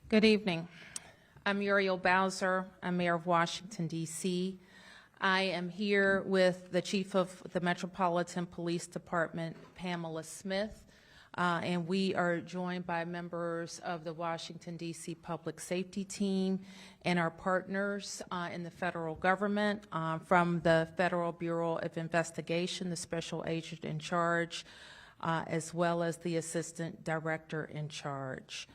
Good evening. I'm Muriel Bowser. I'm Mayor of Washington, D.C. I am here with the Chief of the Metropolitan Police Department, Pamela Smith, and we are joined by members of the Washington, D.C. Public Safety Team and our partners in the federal government from the Federal Bureau of Investigation, the Special Agent in charge, as well as the Assistant Director in charge.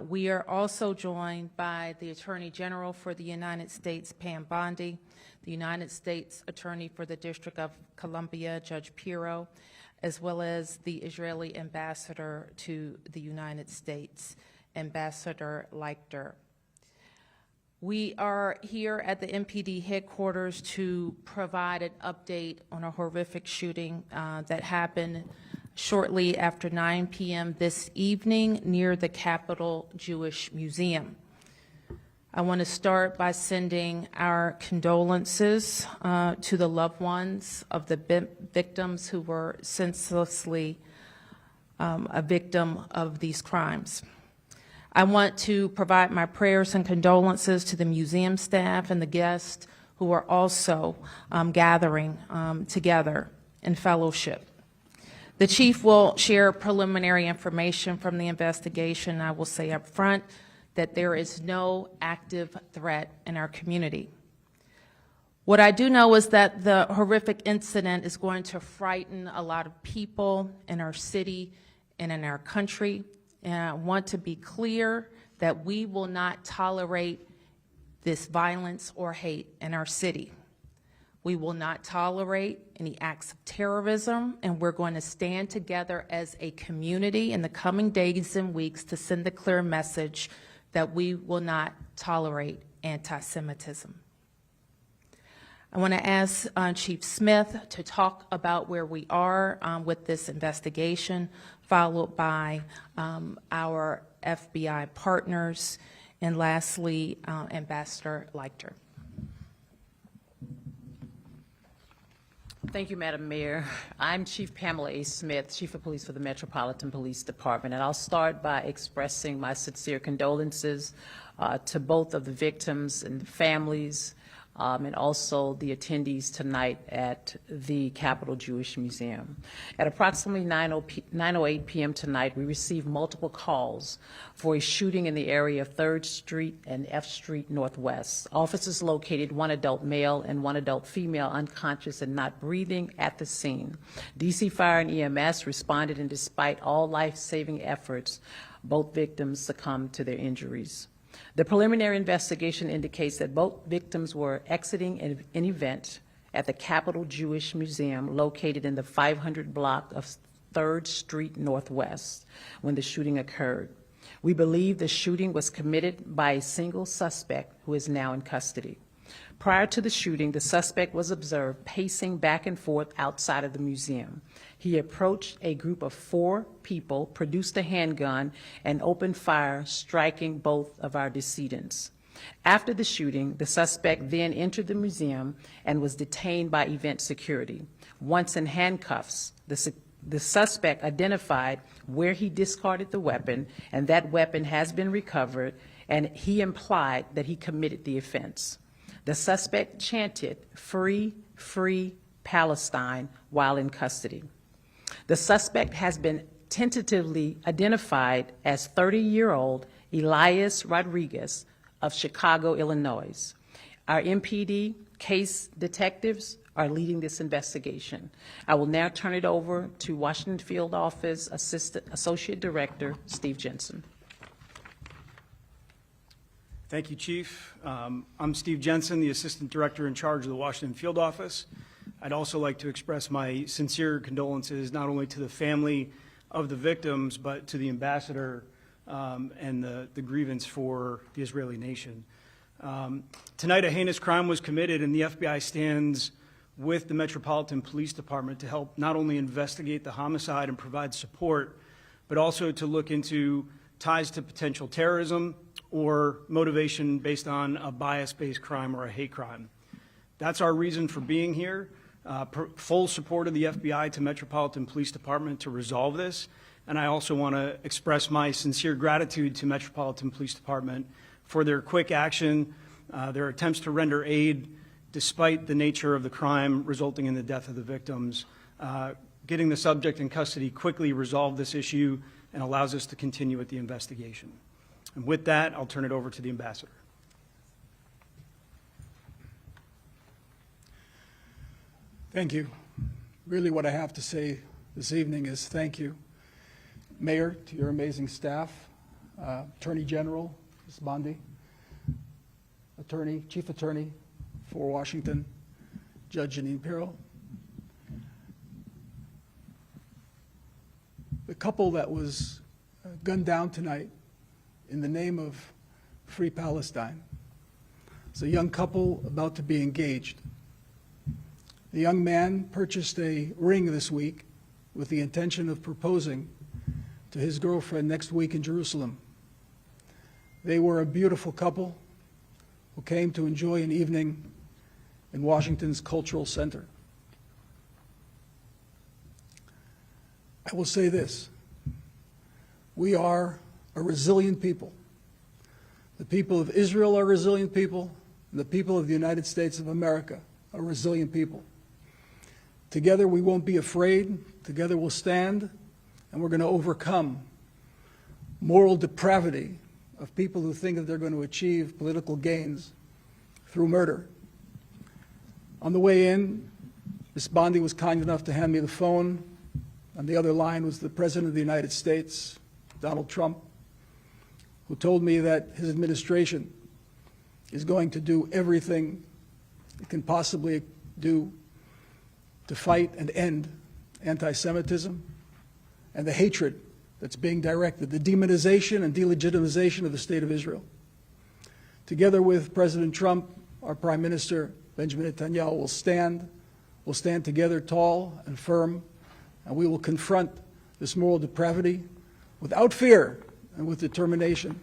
We are also joined by the Attorney General for the United States, Pam Bondi, the United States Attorney for the District of Columbia, Judge Pirro, as well as the Israeli Ambassador to the United States, Ambassador Leichter. We are here at the MPD headquarters to provide an update on a horrific shooting that happened shortly after 9 p.m. this evening near the Capitol Jewish Museum. I want to start by sending our condolences to the loved ones of the victims who were senselessly a victim of these crimes. I want to provide my prayers and condolences to the museum staff and the guests who are also gathering together in fellowship. The Chief will share preliminary information from the investigation. I will say up front that there is no active threat in our community. What I do know is that the horrific incident is going to frighten a lot of people in our city and in our country. And I want to be clear that we will not tolerate this violence or hate in our city. We will not tolerate any acts of terrorism, and we're going to stand together as a community in the coming days and weeks to send the clear message that we will not tolerate anti-Semitism. I want to ask Chief Smith to talk about where we are with this investigation, followed by our FBI partners, and lastly, Ambassador Leichter. Thank you, Madam Mayor. I'm Chief Pamela A. Smith, Chief of Police for the Metropolitan Police Department, and I'll start by expressing my sincere condolences to both of the victims and the families, and also the attendees tonight at the Capitol Jewish Museum. At approximately 9:08 p.m. tonight, we received multiple calls for a shooting in the area of 3rd Street and F Street Northwest. Officers located one adult male and one adult female unconscious and not breathing at the scene. DC Fire and EMS responded, and despite all life-saving efforts, both victims succumbed to their injuries. The preliminary investigation indicates that both victims were exiting an event at the Capitol Jewish Museum located in the 500 block of 3rd Street Northwest when the shooting occurred. We believe the shooting was committed by a single suspect who is now in custody. Prior to the shooting, the suspect was observed pacing back and forth outside of the museum. He approached a group of 4 people, produced a handgun, and opened fire, striking both of our decedents. After the shooting, the suspect then entered the museum and was detained by event security. Once in handcuffs, the suspect identified where he discarded the weapon, and that weapon has been recovered, and he implied that he committed the offense. The suspect chanted, "Free, free Palestine," while in custody. The suspect has been tentatively identified as 30-year-old Elias Rodriguez of Chicago, Illinois. Our MPD case detectives are leading this investigation. I will now turn it over to Washington Field Office Associate Director Steve Jensen. Thank you, Chief. I'm Steve Jensen, the Assistant Director in charge of the Washington Field Office. I'd also like to express my sincere condolences not only to the family of the victims, but to the ambassador and the grievance for the Israeli nation. Tonight, a heinous crime was committed, and the FBI stands with the Metropolitan Police Department to help not only investigate the homicide and provide support, but also to look into ties to potential terrorism or motivation based on a bias-based crime or a hate crime. That's our reason for being here. Full support of the FBI to Metropolitan Police Department to resolve this, And I also want to express my sincere gratitude to Metropolitan Police Department for their quick action, their attempts to render aid despite the nature of the crime resulting in the death of the victims. Getting the subject in custody quickly resolved this issue and allows us to continue with the investigation. And with that, I'll turn it over to the ambassador. Thank you. Really what I have to say this evening is thank you, Mayor, to your amazing staff, Attorney General, Ms. Bondi, Chief Attorney for Washington, Judge Janine Pirro. The couple that was gunned down tonight in the name of Free Palestine. It's a young couple about to be engaged. The young man purchased a ring this week with the intention of proposing to his girlfriend next week in Jerusalem. They were a beautiful couple who came to enjoy an evening in Washington's Cultural Center. I will say this: we are a resilient people. The people of Israel are resilient people, and the people of the United States of America are resilient people. Together we won't be afraid, together we'll stand, and we're going to overcome moral depravity of people who think that they're going to achieve political gains through murder. On the way in, Ms. Bondi was kind enough to hand me the phone. On the other line was the President of the United States, Donald Trump, who told me that his administration is going to do everything it can possibly do to fight and end anti-Semitism and the hatred that's being directed, the demonization and delegitimization of the State of Israel. Together with President Trump, our Prime Minister, Benjamin Netanyahu, will stand together tall and firm, and we will confront this moral depravity without fear and with determination.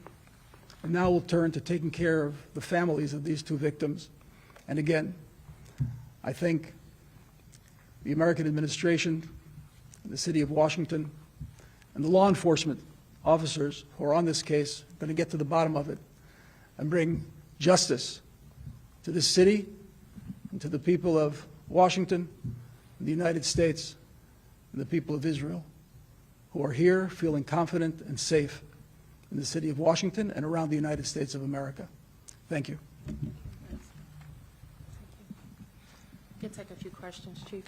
And now we'll turn to taking care of the families of these two victims. And again, I think the American administration, the city of Washington, and the law enforcement officers who are on this case are going to get to the bottom of it and bring justice to this city and to the people of Washington, and the United States, and the people of Israel who are here feeling confident and safe in the city of Washington and around the United States of America. Thank you. You can take a few questions, Chief.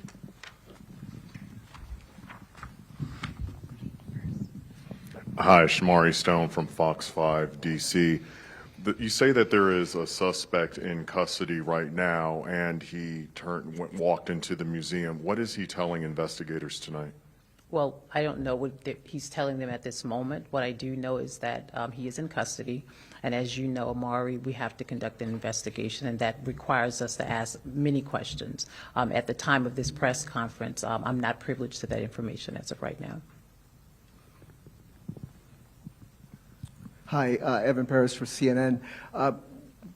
Hi, Shamari Stone from Fox 5 DC. You say that there is a suspect in custody right now, and he walked into the museum. What is he telling investigators tonight? Well, I don't know what he's telling them at this moment. What I do know is that he is in custody. And as you know, Amari, we have to conduct an investigation, and that requires us to ask many questions. At the time of this press conference, I'm not privileged to that information as of right now. Hi, Evan Paris for CNN.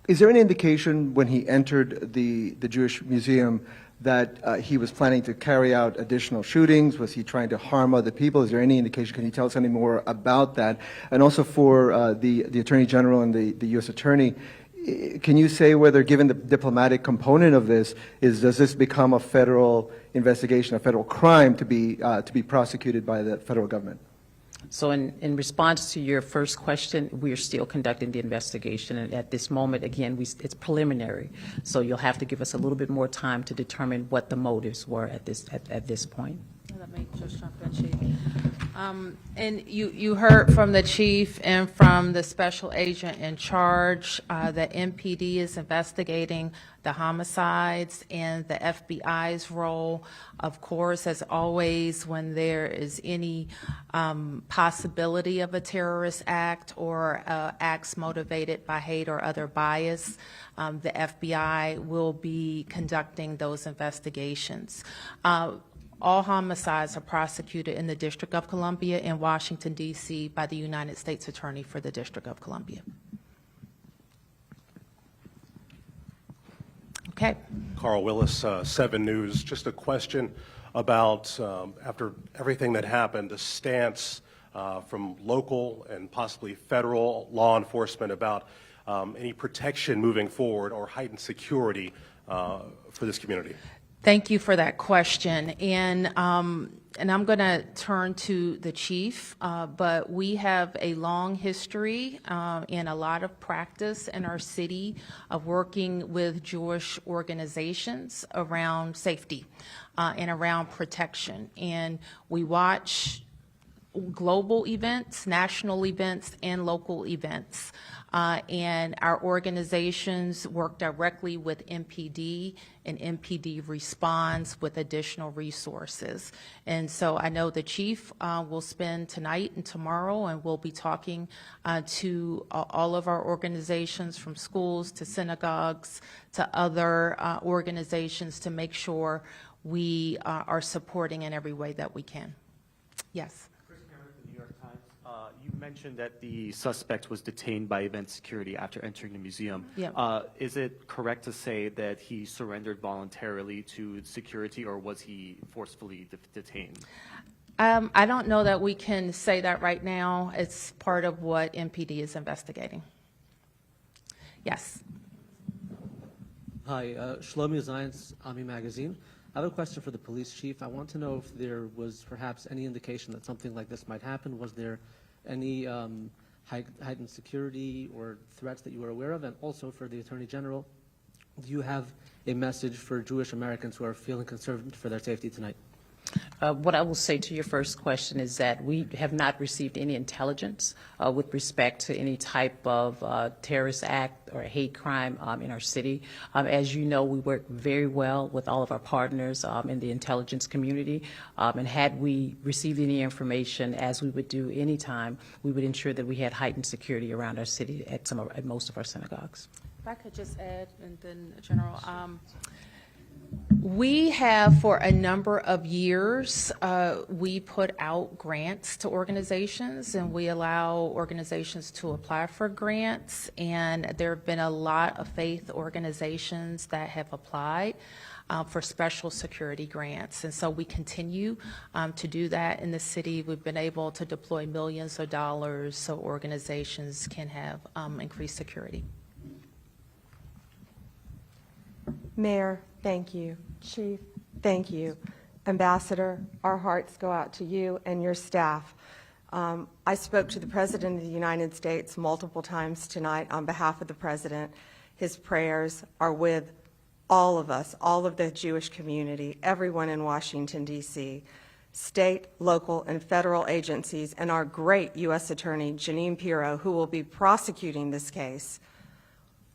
Is there any indication when he entered the Jewish Museum that he was planning to carry out additional shootings? Was he trying to harm other people? Is there any indication? Can you tell us any more about that? And also for the Attorney General and the U.S. Attorney, can you say whether, given the diplomatic component of this, does this become a federal investigation, a federal crime to be prosecuted by the federal government? So in response to your first question, we are still conducting the investigation, and at this moment, again, it's preliminary. So you'll have to give us a little bit more time to determine what the motives were at this point. Let me just jump in, Chief. And you heard from the chief and from the special agent in charge that MPD is investigating the homicides and the FBI's role. Of course, as always, when there is any possibility of a terrorist act or acts motivated by hate or other bias, the FBI will be conducting those investigations. All homicides are prosecuted in the District of Columbia in Washington, D.C. by the United States Attorney for the District of Columbia. Okay. Carl Willis, 7 News. Just a question about, after everything that happened, the stance from local and possibly federal law enforcement about any protection moving forward or heightened security for this community? Thank you for that question. And I'm going to turn to the chief, but we have a long history and a lot of practice in our city of working with Jewish organizations around safety and around protection. And we watch global events, national events, and local events. And our organizations work directly with MPD, and MPD responds with additional resources. And so I know the chief will spend tonight and tomorrow, and we'll be talking to all of our organizations, from schools to synagogues to other organizations, to make sure we are supporting in every way that we can. Yes. You mentioned that the suspect was detained by event security after entering the museum. Yeah. Is it correct to say that he surrendered voluntarily to security, or was he forcefully detained? I don't know that we can say that right now. It's part of what MPD is investigating. Yes. Hi, Shlomi Zayans, Ami Magazine. I have a question for the police chief. I want to know if there was perhaps any indication that something like this might happen. Was there any heightened security or threats that you were aware of? And also for the Attorney General, do you have a message for Jewish Americans who are feeling concerned for their safety tonight? What I will say to your first question is that we have not received any intelligence with respect to any type of terrorist act or hate crime in our city. As you know, we work very well with all of our partners in the intelligence community, and had we received any information, as we would do any time, we would ensure that we had heightened security around our city at most of our synagogues. If I could just add, and then General, we have, for a number of years, we put out grants to organizations, and we allow organizations to apply for grants. And there have been a lot of faith organizations that have applied for special security grants. And so we continue to do that in the city. We've been able to deploy millions of dollars so organizations can have increased security. Mayor, thank you. Chief, thank you. Ambassador, our hearts go out to you and your staff. I spoke to the President of the United States multiple times tonight on behalf of the President. His prayers are with all of us, all of the Jewish community, everyone in Washington, D.C., state, local, and federal agencies, and our great U.S. Attorney, Jeanine Pirro, who will be prosecuting this case.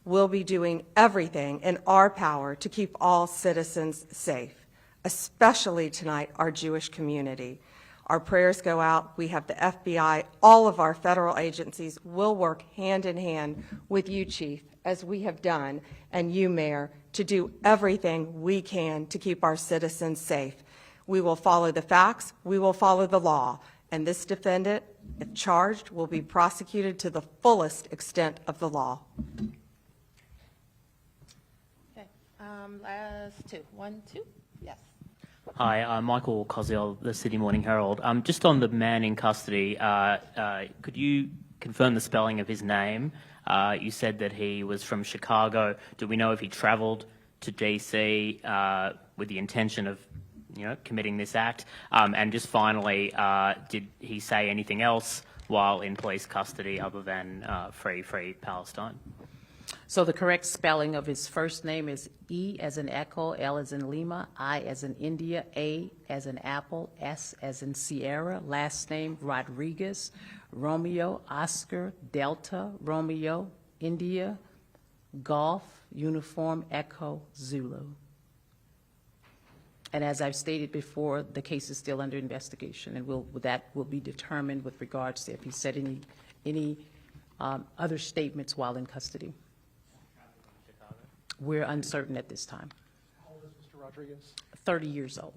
We'll be doing everything in our power to keep all citizens safe, especially tonight our Jewish community. Our prayers go out. We have the FBI, all of our federal agencies will work hand in hand with you, Chief, as we have done, and you, Mayor, to do everything we can to keep our citizens safe. We will follow the facts. We will follow the law. And this defendant, if charged, will be prosecuted to the fullest extent of the law. Last two. 1, 2. Yes. Hi, I'm Michael Koziel, the Sydney Morning Herald. Just on the man in custody, could you confirm the spelling of his name? You said that he was from Chicago. Do we know if he travelled to DC with the intention of, committing this act? And just finally, did he say anything else while in police custody other than free Palestine? So the correct spelling of his first name is E as in Echo, L as in Lima, I as in India, A as in Apple, S as in Sierra. Last name Rodriguez, Romeo, Oscar, Delta, Romeo, India, Golf, Uniform, Echo, Zulu. And as I've stated before, the case is still under investigation, and that will be determined with regards to if he said any other statements while in custody. We're uncertain at this time. How old is Mr. Rodriguez? 30 years old.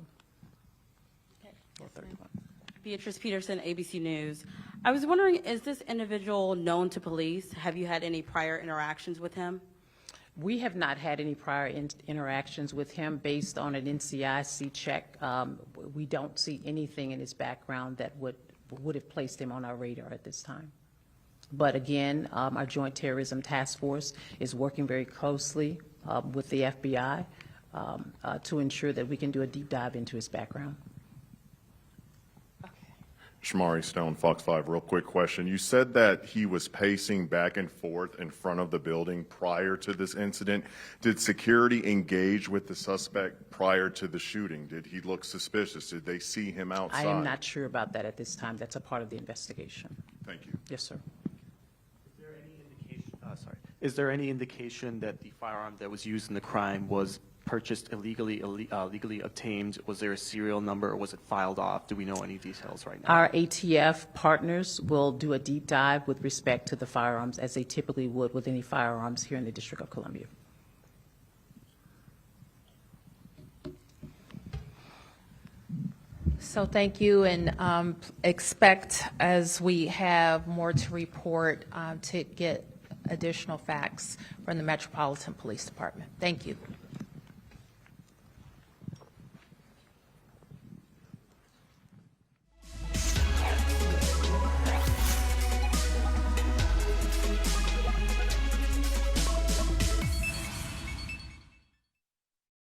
Or 31. Beatrice Peterson, ABC News. I was wondering, is this individual known to police? Have you had any prior interactions with him? We have not had any prior interactions with him based on an NCIC check. We don't see anything in his background that would would have placed him on our radar at this time. But again, our Joint Terrorism Task Force is working very closely with the FBI to ensure that we can do a deep dive into his background. Shamari Stone, Fox 5, real quick question. You said that he was pacing back and forth in front of the building prior to this incident. Did security engage with the suspect prior to the shooting? Did he look suspicious? Did they see him outside? I am not sure about that at this time. That's a part of the investigation. Thank you. Yes, sir. Is there any indication that the firearm that was used in the crime was purchased illegally, legally obtained? Was there a serial number, or was it filed off? Do we know any details right now? Our ATF partners will do a deep dive with respect to the firearms, as they typically would with any firearms here in the District of Columbia. So thank you, and expect, as we have more to report, to get additional facts from the Metropolitan Police Department. Thank you.